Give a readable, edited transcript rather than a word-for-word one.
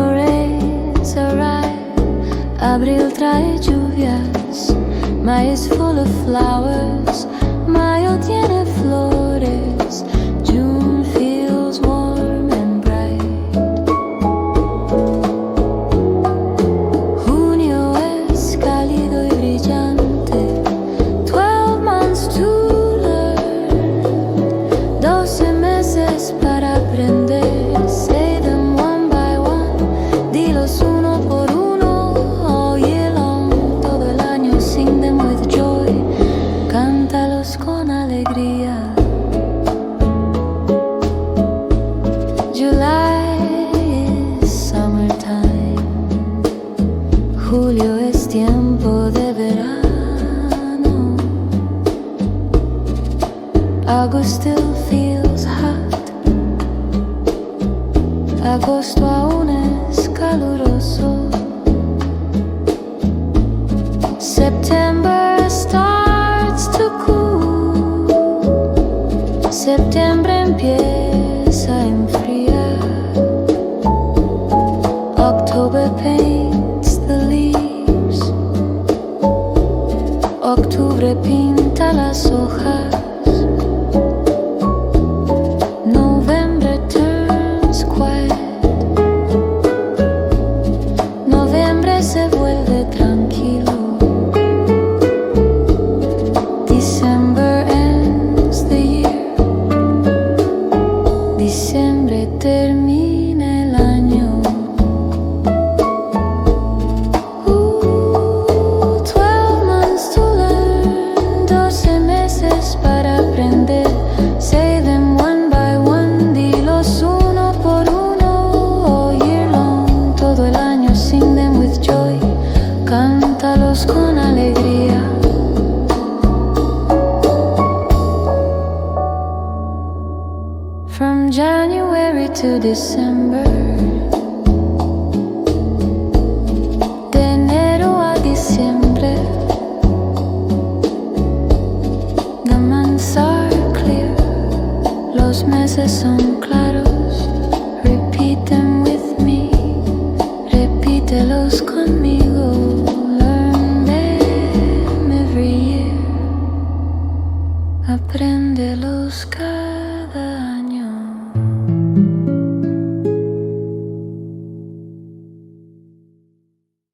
flores arrive. Abril trae lluvias. May is full of flowers. Mayo tiene flores. June feels warm and bright. Junio es cálido y brillante. 12 months to learn. 12 meses para aprender. Say them one by one. Dilos uno por uno. All year long. Todo el año. Sing them with joy. Cántalos con alegría. July is summertime. Julio es tiempo de verano. August still feels hot. Agosto aún es caluroso. September starts to cool. Septiembre empieza a enfriar. October paints the leaves. Octubre pinta las hojas. November turns quiet. Noviembre se vuelve tranquilo. December ends the year. Diciembre termina el año. 12 months to learn. 12 meses para aprender. Say them one by one. Dilos uno por uno. All year long. Todo el año. Sing them with joy. Cántalos con alegría. From January to December. De enero a diciembre. The months are clear. Los meses son claros. Repeat them with me. Repítelos conmigo. Learn them every year. Apréndelos cada